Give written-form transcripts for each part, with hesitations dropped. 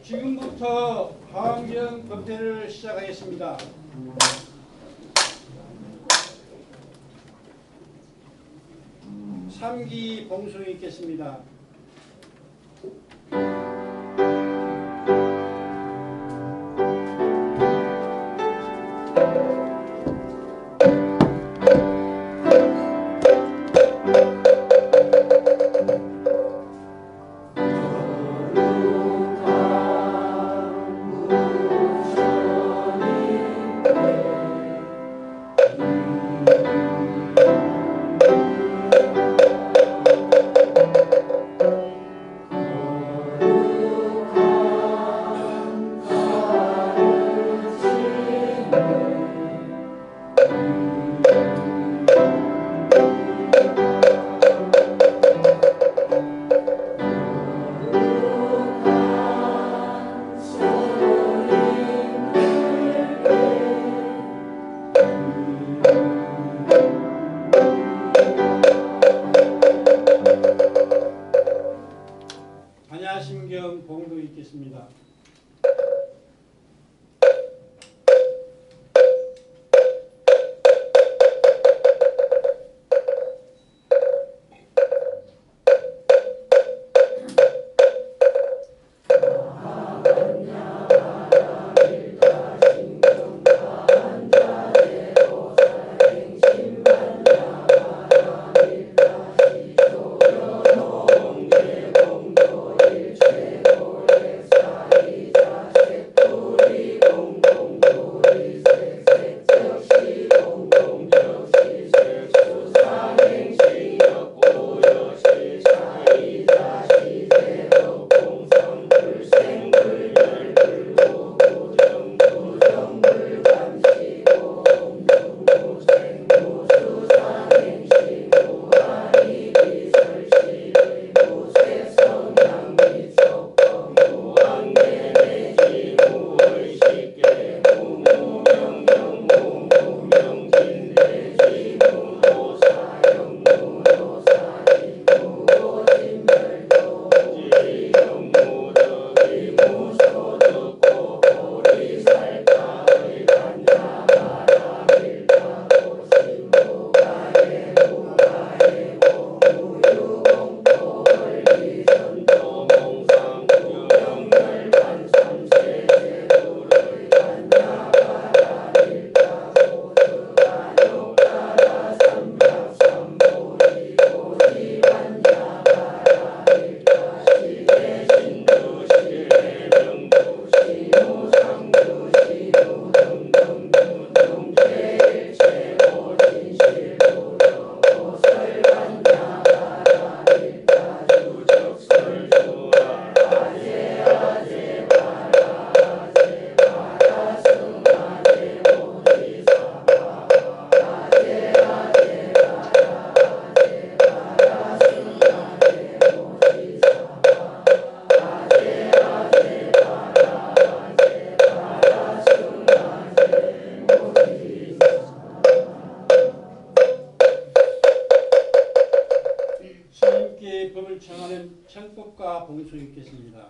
지금부터 화엄경 법회를 시작하겠습니다. 3기 봉송이 있겠습니다. 반야심경 봉도 있겠습니다. 주님께 법을 청하는 청법과 봉수 있겠습니다.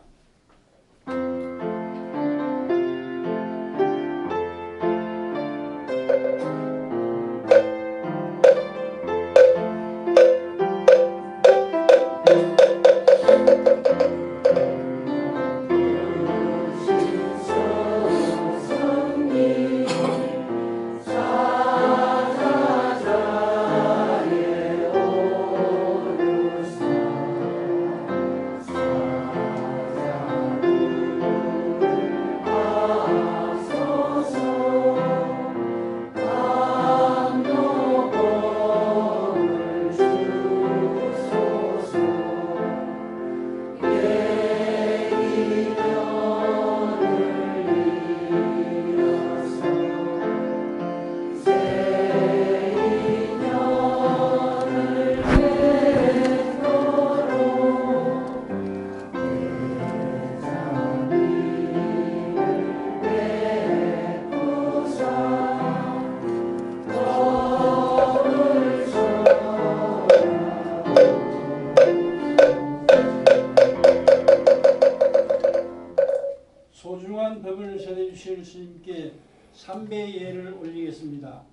주실 스님께 삼배 예를 올리겠습니다.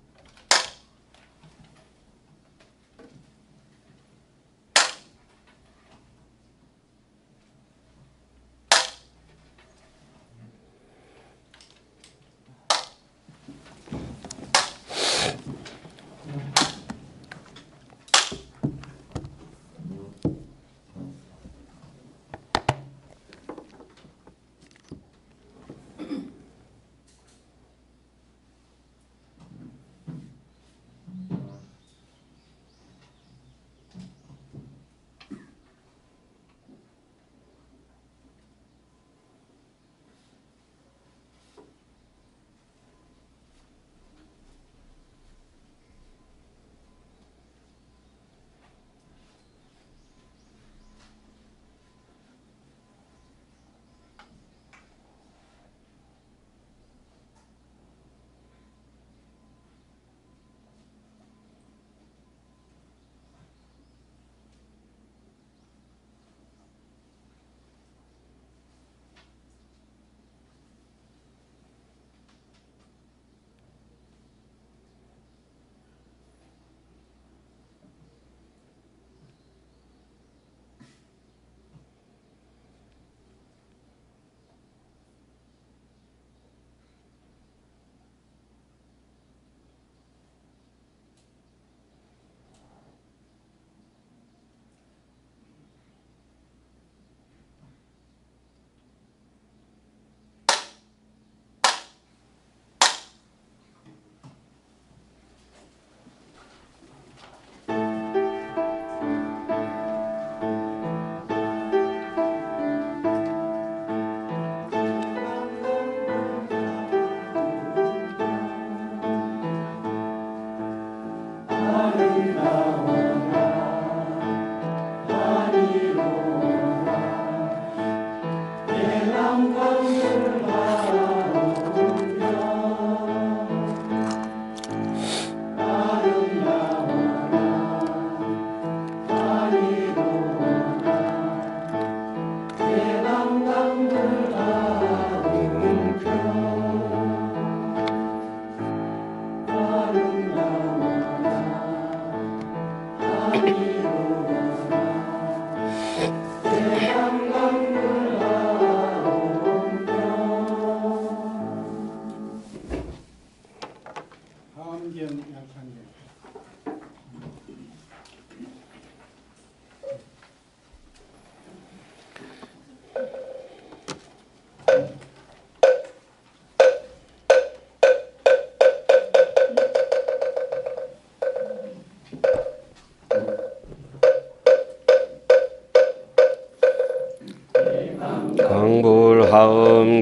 강불하음경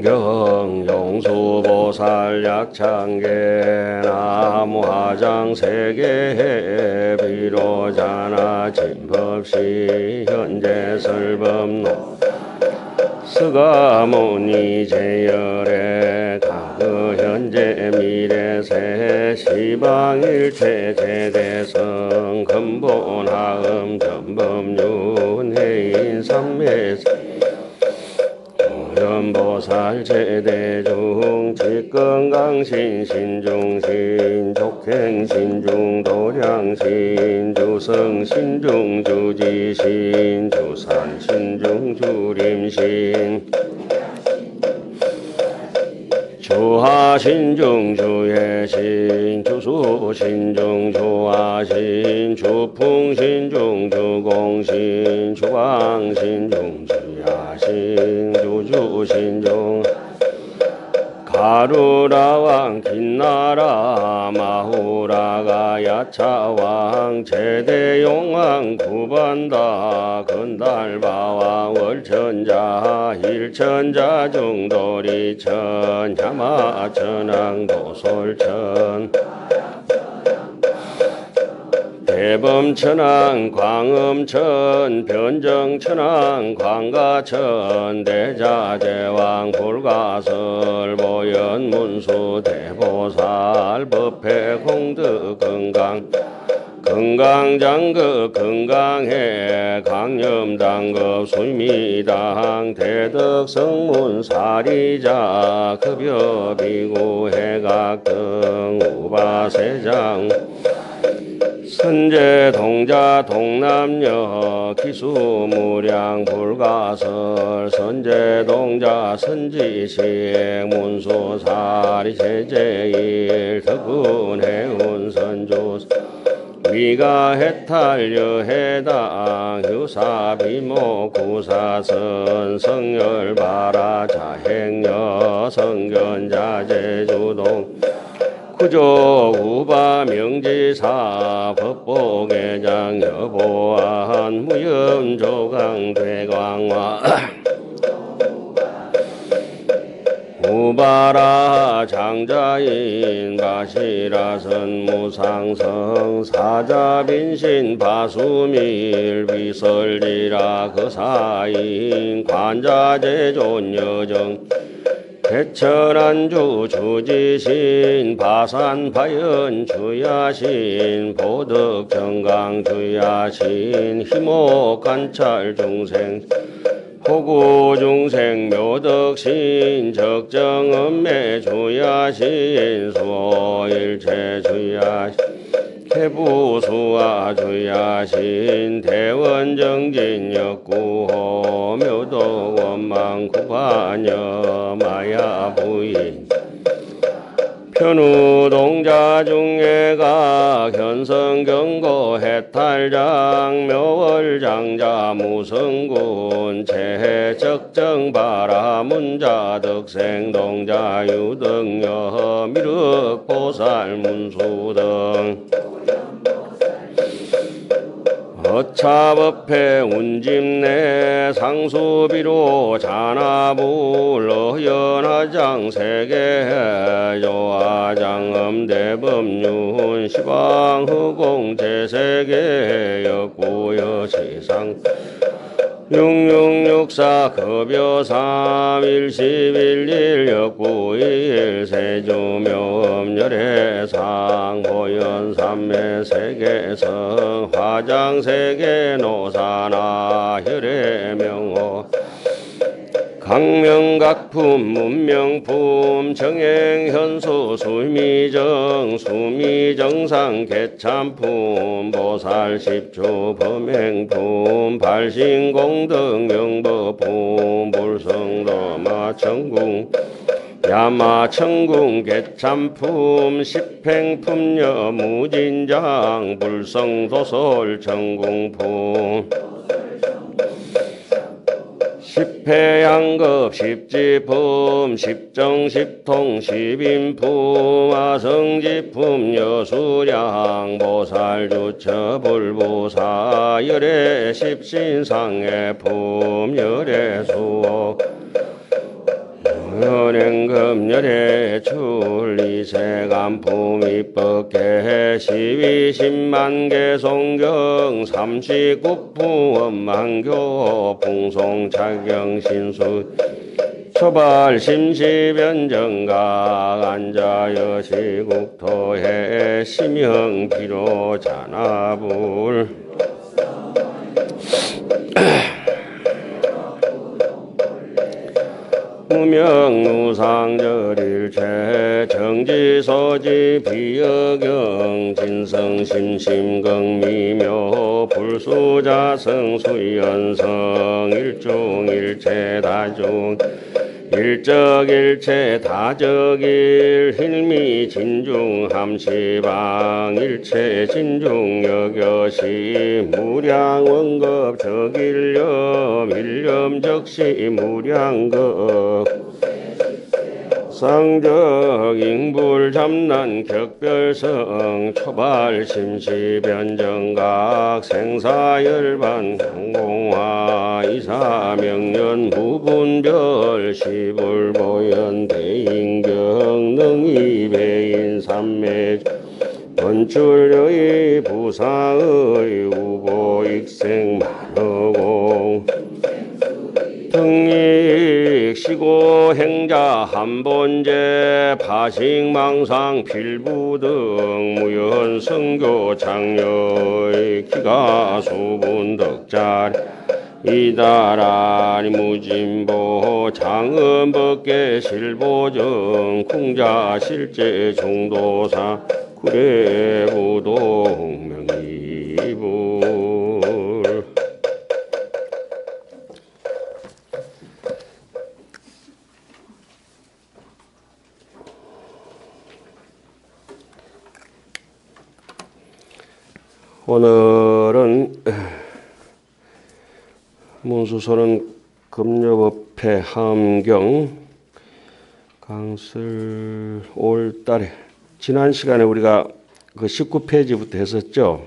용수보살 약창계 나무화장 세계 비로자나 진법시 현재 설법노 스가모니 제열에 과거 현재 미래세 시방일체 제대성 근본하음 전법윤회인 삼매세 보살 제대중 직건강신 신중신 족행신중 도량신 주성신중 주지신 주산신중 주림신 주하신중 주예신 주수신중 주하신 주풍신중 주공신 주광신중 주야신 주주신중 가루라왕 긴나라 마후라가 야차왕 제대용왕 구반다 건달바왕 월천자 일천자 중도리천 야마천왕 도솔천 대범천왕 광음천 변정천왕 광가천 대자제왕 불가설 보현문수 대보살 법회 공덕 건강 건강장급 건강해 강염당급 수미당 대덕성문 사리자 급여비구 해각등 우바세장 선제 동자 동남여 기수무량 불가설 선제 동자 선지식 문수사리 제제일 덕분 해운 선조 위가 해탈여 해당 휴사비모 구사선 성열바라 자행여 성견자제주동 구조 우바 명지사 법보계장 여보한 무염조강 대광화 우바라 장자인 바시라선 무상성 사자빈신 바수밀 비설리라 거사인 관자제존 여정 대천안주 주지신 바산바연 주야신 보덕정강 주야신 희목관찰 중생 호구중생 묘덕신 적정음매 주야신 수일체 주야신 태부수와 주야신 대원정진 역구호 묘덕 원망 구반여 마야 부인 편우동자 중에가 현성경고 해탈장 묘월장자 무성군 재적정바라 문자 덕생동자 유등여 미륵보살 문수등 어차법회 운집내 상수비로 자나불러 연화장 세계 조화장엄 대법륜 시방허공 제세계 역구여 세상 6664 급여 3일십일일 역구일 세주묘음 열애상 보현 삼매 세계성 화장 세계 노사나 혈애명호 강명각품 문명품 정행현수 수미정 수미정상 개참품 보살십주 범행품 발신공등 명법품 불성도마천궁 야마천궁 개참품 십행품여 무진장 불성도솔 천궁품 십회양급 십지품 십정십통 십인품 아성지품 여수량 보살주처 불보사 열애 십신상해품 열애수호 연행금 열애 출리세간품 입법계 시위십만개 송경 삼십구품 원만교 풍송착경 신수 초발 심시변정각 안자여 시국토해 심형비로 잔화불 무명무상절일체 정지서지 비여경 진성심심경미묘 불수자성 수연성 일중일체 다중 일적일체 다적일 hil미 진중 함시방 일체 진중 여겨시 무량원급 적일념 일념적시 무량급 상적 잉불 잠난 격별성 초발 심시변정각 생사열반 공공화 이사명년 무분별 시불보연 대인경 능이배인 삼매 원출의 부사의 우보익생 만허공 등이 백시고 행자 한본제 파식망상 필부등 무연 성교 장려의 기가 소분 덕자리 이다라니 무진보 장음법계 실보정 궁자 실제 중도사 구례부동 명이불 오늘은 문수서는 금요법회 함경 강설 5월달에 지난 시간에 우리가 그 19페이지부터 했었죠.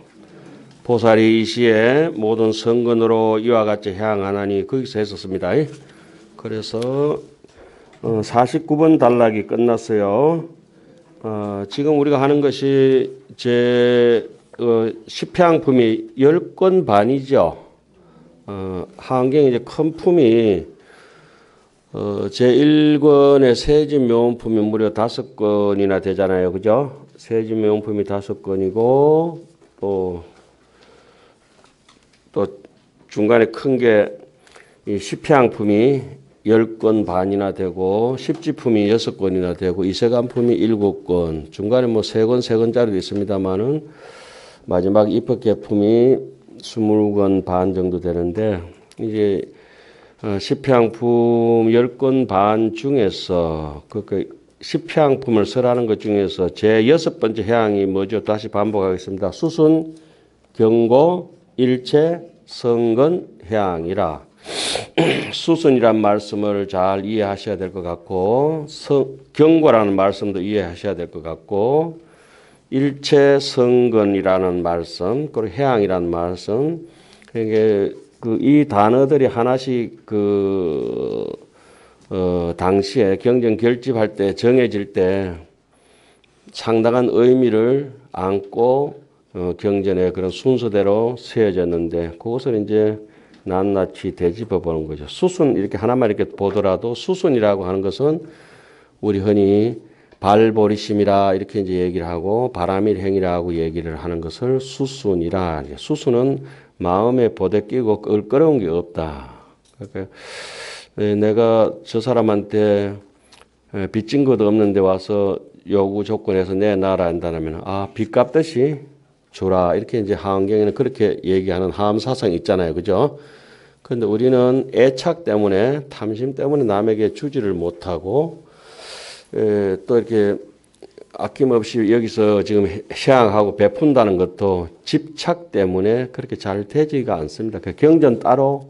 보살이 이 시에 모든 성근으로 이와 같이 향하나니 거기서 했었습니다. 그래서 49번 단락이 끝났어요. 지금 우리가 하는 것이 제 10향품이 10권 반이죠. 한경에 이제 큰 품이 제1권의 세진묘원품이 무려 5권이나 되잖아요. 그죠? 세진묘원품이 5권이고 또 중간에 큰 게 이 10향품이 10권 반이나 되고 십지품이 6권이나 되고 이세간품이 7권 중간에 뭐 3권짜리도 있습니다만은 마지막 입법계품이 20권 반 정도 되는데 이제 10향품 10권 반 중에서 그 10향품을 설하는 것 중에서 제 6번째 향이 뭐죠? 다시 반복하겠습니다. 수순, 경고, 일체, 성근, 향이라. 수순이란 말씀을 잘 이해하셔야 될 것 같고 경고라는 말씀도 이해하셔야 될 것 같고 일체 성근이라는 말씀, 그리고 해양이라는 말씀, 이게 이 단어들이 하나씩 당시에 경전 결집할 때 정해질 때 상당한 의미를 안고 경전의 그런 순서대로 세워졌는데 그것을 이제 낱낱이 되짚어 보는 거죠. 수순 이렇게 하나만 이렇게 보더라도 수순이라고 하는 것은 우리 흔히 발보리심이라 이렇게 이제 얘기를 하고 바람일행이라고 얘기를 하는 것을 수순이라. 수순은 마음에 보대 끼고 껄끄러운 게 없다. 그러니까 내가 저 사람한테 빚진 것도 없는데 와서 요구 조건에서 내놔라 한다면 빚 갚듯이 주라 이렇게 이제 하원경에는 그렇게 얘기하는 하음 사상이 있잖아요. 그죠? 그런데 우리는 애착 때문에 탐심 때문에 남에게 주지를 못하고 또 이렇게 아낌없이 여기서 지금 해양하고 베푼다는 것도 집착 때문에 그렇게 잘 되지가 않습니다. 경전 따로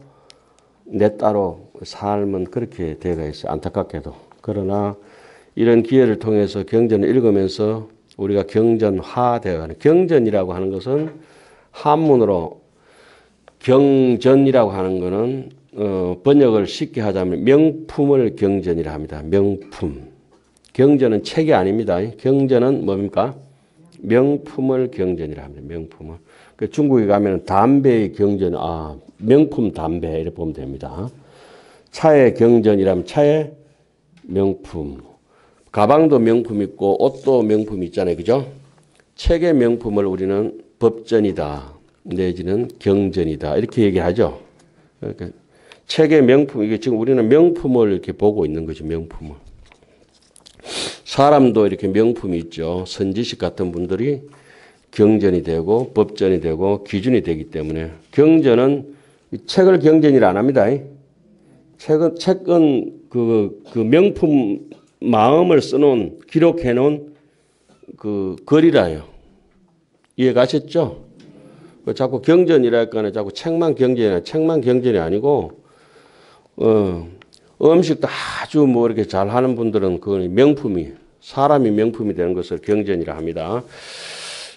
내 따로 삶은 그렇게 되어 있어요. 안타깝게도. 그러나 이런 기회를 통해서 경전을 읽으면서 우리가 경전화되어가는 경전이라고 하는 것은 한문으로 경전이라고 하는 것은 번역을 쉽게 하자면 명품을 경전이라 합니다. 명품. 경전은 책이 아닙니다. 경전은 뭡니까? 명품을 경전이라 합니다. 명품을. 중국에 가면 담배의 경전, 명품 담배 이렇게 보면 됩니다. 차의 경전이라면 차의 명품. 가방도 명품 있고 옷도 명품 있잖아요. 그죠? 책의 명품을 우리는 법전이다. 내지는 경전이다. 이렇게 얘기하죠. 그러니까 책의 명품, 이게 지금 우리는 명품을 이렇게 보고 있는 거죠. 명품을. 사람도 이렇게 명품이 있죠. 선지식 같은 분들이 경전이 되고 법전이 되고 기준이 되기 때문에 경전은 책을 경전이라 안 합니다. 책은 그 명품 마음을 써놓은 기록해놓은 그 글이라요. 이해 가셨죠? 자꾸 경전이라 할까는 자꾸 책만 경전이 아니고 음식도 아주 뭐 이렇게 잘하는 분들은 그 명품이 사람이 명품이 되는 것을 경전이라 합니다.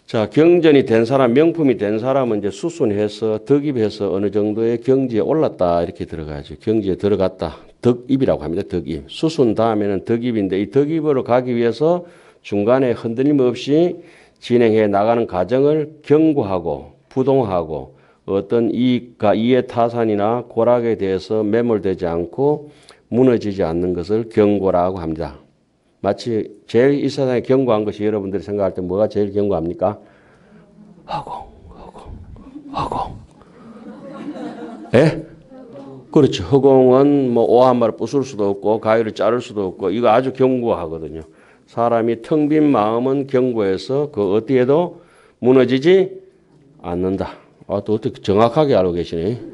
자, 경전이 된 사람, 명품이 된 사람은 이제 수순해서 덕입해서 어느 정도의 경지에 올랐다 이렇게 들어가죠. 경지에 들어갔다. 덕입이라고 합니다. 덕입. 수순 다음에는 덕입인데 이 덕입으로 가기 위해서 중간에 흔들림 없이 진행해 나가는 과정을 경고하고 부동하고 어떤 이익과 이해 타산이나 고락에 대해서 매몰되지 않고 무너지지 않는 것을 경고라고 합니다. 마치 제일 이 세상에 견고한 것이 여러분들이 생각할 때 뭐가 제일 견고합니까? 허공. 예? 그렇죠. 허공은 뭐 오 한 마리 부술 수도 없고 가위를 자를 수도 없고 이거 아주 견고하거든요. 사람이 텅 빈 마음은 견고해서 그 어디에도 무너지지 않는다. 또 어떻게 정확하게 알고 계시네.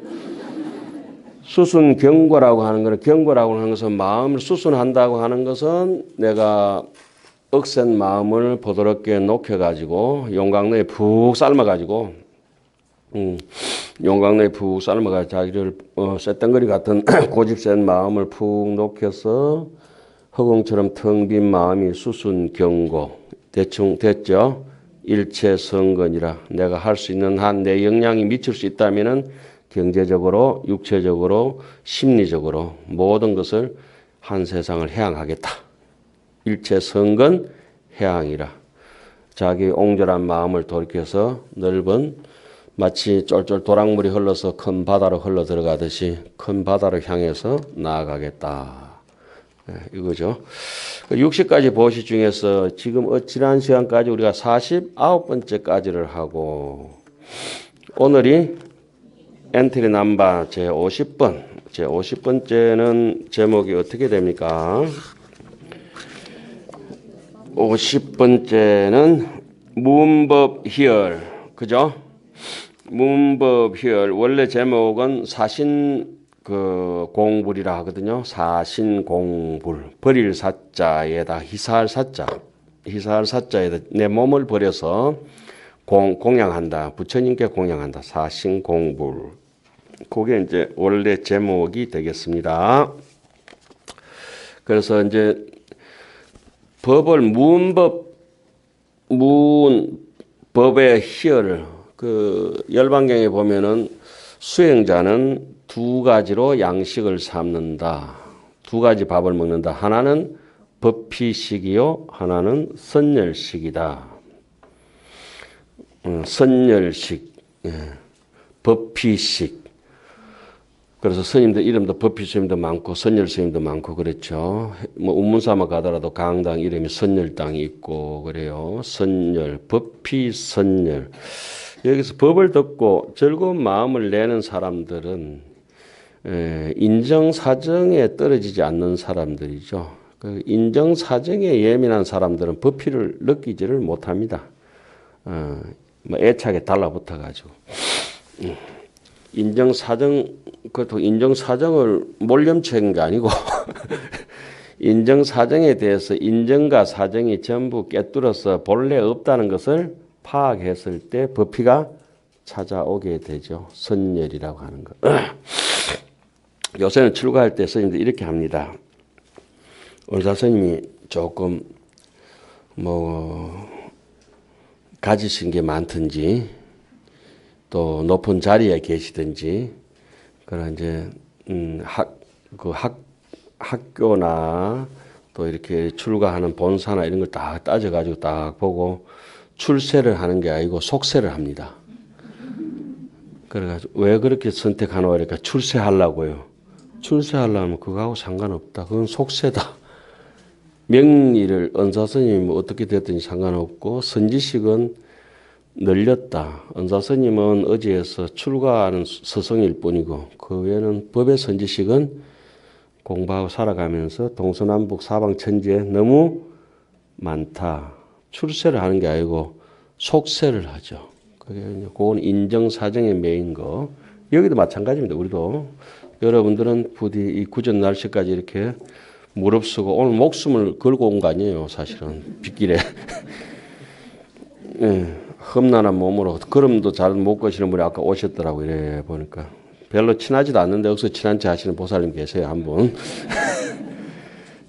수순경고라고 하는 것은 경고라고 하는 것은 마음을 수순한다고 하는 것은 내가 억센 마음을 부드럽게 녹여가지고 용광로에 푹 삶아가지고 용광로에 푹 삶아가지고 자기를 쇳덩거리 같은 고집센 마음을 푹 녹여서 허공처럼 텅 빈 마음이 수순경고 대충 됐죠. 일체성건이라 내가 할 수 있는 한 내 역량이 미칠 수 있다면은 경제적으로, 육체적으로, 심리적으로 모든 것을 한 세상을 해양하겠다. 일체성건 해양이라. 자기 옹졸한 마음을 돌이켜서 넓은 마치 쫄쫄 도랑물이 흘러서 큰 바다로 흘러 들어가듯이 큰 바다를 향해서 나아가겠다. 이거죠. 60가지 보시 중에서 지금 지난 시간까지 우리가 49번째까지를 하고 오늘이 엔트리 넘버 제50번. 제50번째는 제목이 어떻게 됩니까? 50번째는 문법희열. 그죠? 문법희열. 원래 제목은 사신 공불이라 하거든요. 사신공불. 버릴 사자에다 희사할 사자. 희사할 사자에다 내 몸을 버려서 공양한다. 부처님께 공양한다. 사신공불. 그게 이제 원래 제목이 되겠습니다. 그래서 이제 법을 법의 희열을 열반경에 보면은 수행자는 두 가지로 양식을 삼는다. 두 가지 밥을 먹는다. 하나는 법피식이요. 하나는 선열식이다. 선열식, 법피식. 그래서 스님들 이름도 법피 스님도 많고 선열 스님도 많고 그렇죠. 뭐 운문사마 가더라도 강당 이름이 선열당이 있고 그래요. 선열, 법피 선열. 여기서 법을 듣고 즐거운 마음을 내는 사람들은 인정사정에 떨어지지 않는 사람들이죠. 그 인정사정에 예민한 사람들은 법피를 느끼지를 못합니다. 뭐 애착에 달라붙어가지고. 인정사정, 그것도 인정사정을 몰렴치는 게 아니고, 인정사정에 대해서 인정과 사정이 전부 꿰뚫어서 본래 없다는 것을 파악했을 때 법피가 찾아오게 되죠. 선열이라고 하는 것. 요새는 출가할 때 스님들 이렇게 합니다. 원사 스님이 조금 가지신 게 많든지 또 높은 자리에 계시든지 그런 이제 학교나 또 이렇게 출가하는 본사나 이런 걸 딱 따져가지고 딱 보고 출세를 하는 게 아니고 속세를 합니다. 그래가지고 왜 그렇게 선택하노? 그러니까 출세하려고요. 출세하려면 그거하고 상관없다. 그건 속세다. 명리를 은사스님이 어떻게 됐든지 상관없고 선지식은 늘렸다. 은사스님은 어지에서 출가하는 스승일 뿐이고 그 외에는 법의 선지식은 공부하고 살아가면서 동서남북 사방천지에 너무 많다. 출세를 하는 게 아니고 속세를 하죠. 그건 인정사정에 매인 거. 여기도 마찬가지입니다. 우리도 여러분들은 부디 이 구전 날씨까지 이렇게 무릅쓰고 오늘 목숨을 걸고 온 거 아니에요. 사실은 빗길에 험난한 몸으로 걸음도 잘 못 거시는 분이 아까 오셨더라고요. 이래 보니까 별로 친하지도 않는데 여기서 친한 체 하시는 보살님 계세요. 한 분.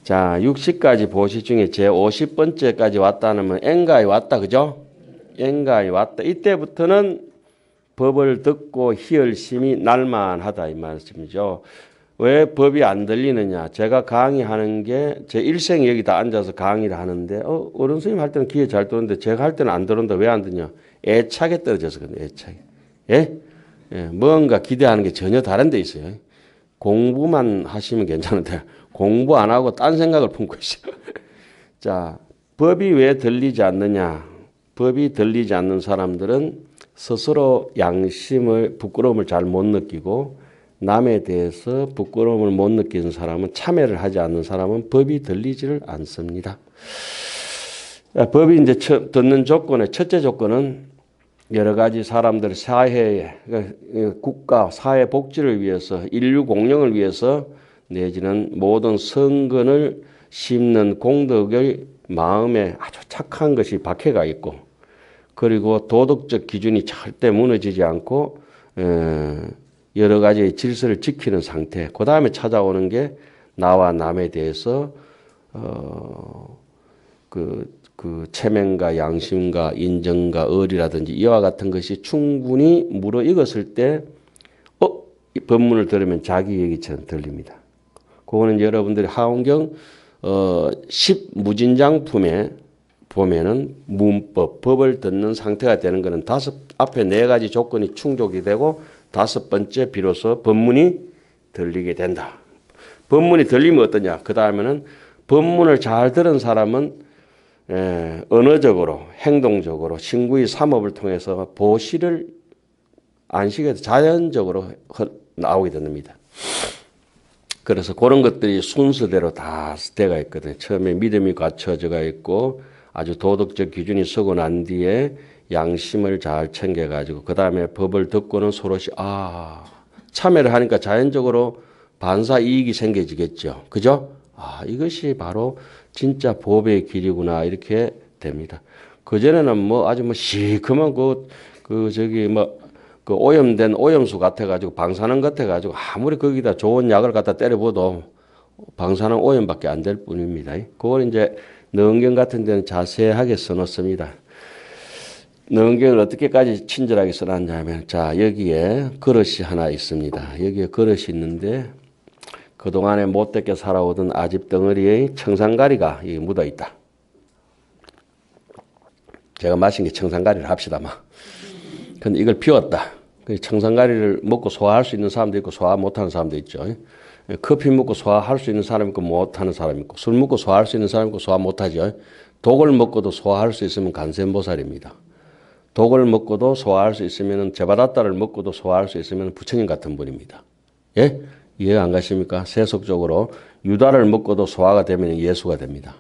자, 60가지 보시 중에 제 50번째까지 왔다는 엔가에 왔다. 그죠? 엔가에 왔다. 이때부터는 법을 듣고 희열심이 날만하다 이 말씀이죠. 왜 법이 안 들리느냐? 제가 강의하는 게 제 일생이 여기다 앉아서 강의를 하는데 어른 선생님 할 때는 귀에 잘 들었는데 제가 할 때는 안 들었는데 왜 안 듣냐? 애착에 떨어져서 그런데 애착에. 예? 뭔가 기대하는 게 전혀 다른 데 있어요. 공부만 하시면 괜찮은데 공부 안 하고 딴 생각을 품고 있어요. 자, 법이 왜 들리지 않느냐? 법이 들리지 않는 사람들은 스스로 양심을 부끄러움을 잘 못 느끼고 남에 대해서 부끄러움을 못 느끼는 사람은 참여를 하지 않는 사람은 법이 들리지를 않습니다. 법이 이제 듣는 조건의 첫째 조건은 여러 가지 사람들 사회에 국가 사회 복지를 위해서 인류 공영을 위해서 내지는 모든 성근을 심는 공덕의 마음에 아주 착한 것이 박해가 있고 그리고 도덕적 기준이 절대 무너지지 않고 여러 가지의 질서를 지키는 상태. 그 다음에 찾아오는 게 나와 남에 대해서 그 체면과 양심과 인정과 의리라든지 이와 같은 것이 충분히 무르익었을 때 이 법문을 들으면 자기 얘기처럼 들립니다. 그거는 여러분들이 하원경 10무진장품에 보면은 문법, 법을 듣는 상태가 되는 것은 앞에 4가지 조건이 충족이 되고 5번째 비로소 법문이 들리게 된다. 법문이 들리면 어떠냐? 그 다음에는 법문을 잘 들은 사람은 언어적으로, 행동적으로, 신구의 삼업을 통해서 보시를 안식에서 자연적으로 나오게 됩니다. 그래서 그런 것들이 순서대로 다 되어 있거든요. 처음에 믿음이 갖춰져가 있고 아주 도덕적 기준이 서고 난 뒤에 양심을 잘 챙겨가지고 그 다음에 법을 듣고는 서로시 참여를 하니까 자연적으로 반사 이익이 생겨지겠죠. 그죠? 이것이 바로 진짜 법의 길이구나 이렇게 됩니다. 그전에는 아주 시커먼 그 오염된 오염수 같아가지고 방사능 같아가지고 아무리 거기다 좋은 약을 갖다 때려봐도 방사능 오염밖에 안 될 뿐입니다. 그걸 이제 능경 같은 데는 자세하게 써놓습니다. 능경을 어떻게까지 친절하게 써놨냐면 자 여기에 그릇이 하나 있습니다. 여기에 그릇이 있는데 그동안에 못되게 살아오던 아집 덩어리의 청산가리가 여기 묻어 있다. 제가 마신 게 청산가리를 합시다. 근데 이걸 비웠다. 청산가리를 먹고 소화할 수 있는 사람도 있고 소화 못하는 사람도 있죠. 커피 먹고 소화할 수 있는 사람이 있고 못하는 사람이 있고 술 먹고 소화할 수 있는 사람이 있고 소화 못하죠. 독을 먹고도 소화할 수 있으면 간센보살입니다. 독을 먹고도 소화할 수 있으면 제바다따를 먹고도 소화할 수 있으면 부처님 같은 분입니다. 예? 이해가 안 가십니까? 세속적으로 유다를 먹고도 소화가 되면 예수가 됩니다.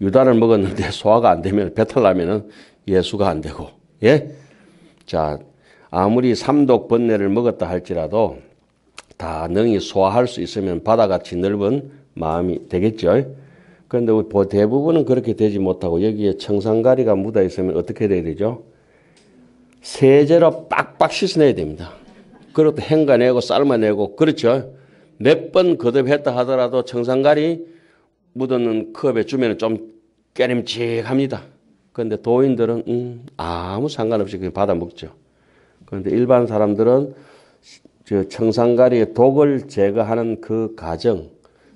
유다를 먹었는데 소화가 안 되면 배탈 나면은 예수가 안 되고. 예? 자, 아무리 삼독 번뇌를 먹었다 할지라도 다 능히 소화할 수 있으면 바다같이 넓은 마음이 되겠죠. 그런데 대부분은 그렇게 되지 못하고 여기에 청산가리가 묻어 있으면 어떻게 돼야 되죠? 세제로 빡빡 씻어내야 됩니다. 그것도 헹가내고 삶아내고 그렇죠. 몇 번 거듭했다 하더라도 청산가리 묻었는 컵에 주면 좀 깨림칙합니다. 그런데 도인들은 아무 상관없이 그냥 받아 먹죠. 그런데 일반 사람들은 청산가리의 독을 제거하는 그 과정,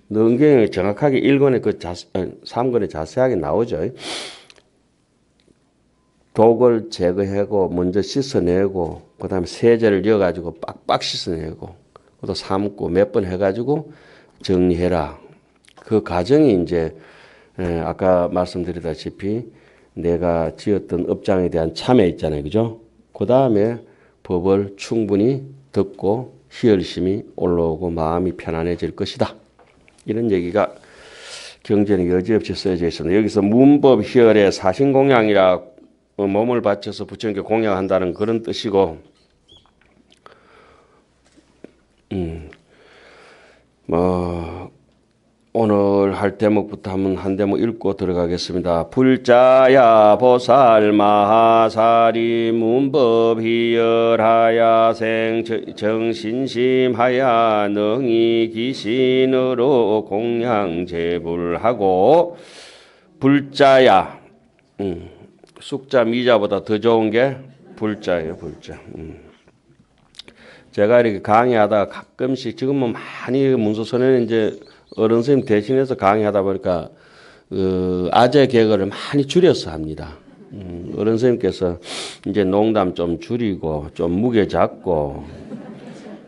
능경에 정확하게 1권에 3권에 자세하게 나오죠. 독을 제거하고 먼저 씻어내고 그 다음에 세제를 넣어가지고 빡빡 씻어내고 또 삶고 몇 번 해가지고 정리해라. 그 과정이 이제 아까 말씀드리다시피 내가 지었던 업장에 대한 참여 있잖아요. 그죠? 그 다음에 법을 충분히 듣고 희열심이 올라오고 마음이 편안해질 것이다. 이런 얘기가 경전에 여지없이 써져 있습니다. 여기서 문법 희열의 사신공양이라 몸을 바쳐서 부처님께 공양한다는 그런 뜻이고 오늘 할 대목부터 한 대목 읽고 들어가겠습니다. 불자야 보살 마하사리 문법 희열하야 생 정신심하야 능히 기신으로 공양 제불하고 불자야 쑥자 미자보다 더 좋은 게 불자예요. 불자. 제가 이렇게 강의하다가 가끔씩 지금은 많이 문서선에는 이제 어른 선생님 대신해서 강의하다 보니까 아재 개그를 많이 줄여서 합니다. 어른 선생님께서 이제 농담 좀 줄이고 좀 무게 잡고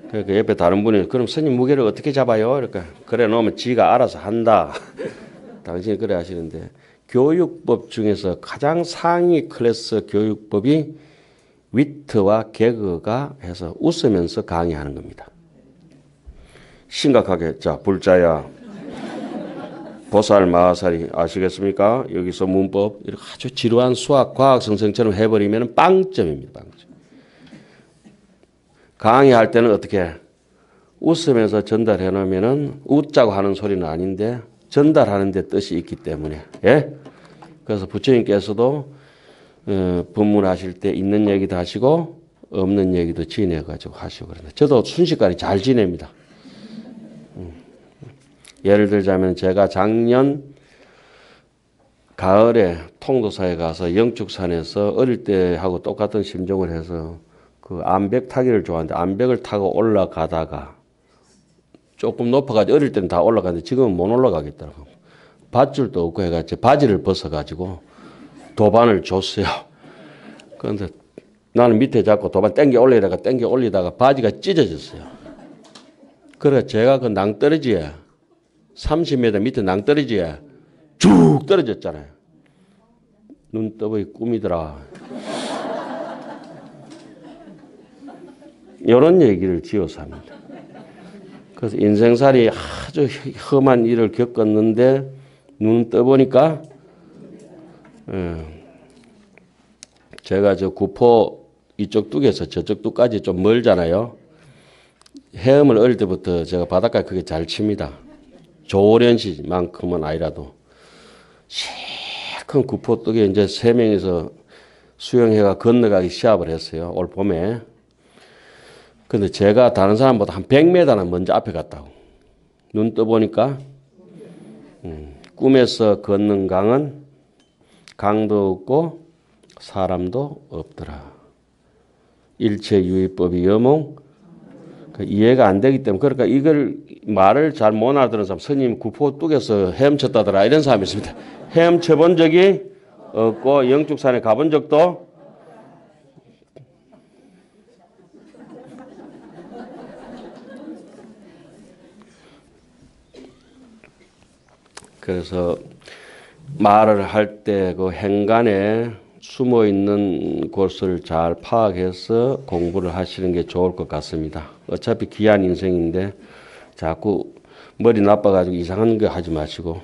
그러니까 옆에 다른 분이 그럼 스님 무게를 어떻게 잡아요? 그러니까 그래 놓으면 지가 알아서 한다. 당신이 그래 하시는데 교육법 중에서 가장 상위 클래스 교육법이 위트와 개그가 해서 웃으면서 강의하는 겁니다. 심각하게 자 불자야 보살 마하살이 아시겠습니까? 여기서 문법 이렇게 아주 지루한 수학 과학 선생처럼 해버리면 빵점입니다. 빵점. 강의할 때는 어떻게 웃으면서 전달해 놓으면은 웃자고 하는 소리는 아닌데 전달하는 데 뜻이 있기 때문에 예? 그래서 부처님께서도 법문하실 때 있는 얘기도 하시고 없는 얘기도 지내가지고 하시고 그런데 저도 순식간에 잘 지냅니다. 예를 들자면 제가 작년 가을에 통도사에 가서 영축산에서 어릴 때하고 똑같은 심정을 해서 그 암벽 타기를 좋아하는데 암벽을 타고 올라가다가 조금 높아가지고 어릴 때는 다 올라가는데 지금은 못 올라가겠더라고. 밧줄도 없고 해가지고 바지를 벗어가지고 도반을 줬어요. 그런데 나는 밑에 잡고 도반 땡겨 올리다가 바지가 찢어졌어요. 그래 제가 그 낭떠러지에 30m 밑에 낭떠러지에 쭉 떨어졌잖아요. 눈떠보이 꿈이더라. 이런 얘기를 지어서 합니다. 그래서 인생살이 아주 험한 일을 겪었는데 눈 떠보니까 제가 저 구포 이쪽 뚝에서 저쪽 뚝까지 좀 멀잖아요. 헤엄을 어릴 때부터 제가 바닷가에 크게 잘 칩니다. 조련시만큼은 아니라도 실컷 구포 뚝에 이제 3명이서 수영해가 건너가기 시합을 했어요. 올 봄에. 근데 제가 다른 사람보다 한 100m나 먼저 앞에 갔다고. 눈 떠보니까 꿈에서 걷는 강은 강도 없고 사람도 없더라. 일체유의법이 여몽. 이해가 안 되기 때문에 그러니까 이걸 말을 잘 못 알아듣는 사람 스님 구포 뚝에서 헤엄쳤다더라 이런 사람이 있습니다. 헤엄쳐 본 적이 없고 영축산에 가본 적도 그래서 말을 할 때 그 행간에 숨어 있는 곳을 잘 파악해서 공부를 하시는 게 좋을 것 같습니다. 어차피 귀한 인생인데 자꾸 머리 나빠가지고 이상한 거 하지 마시고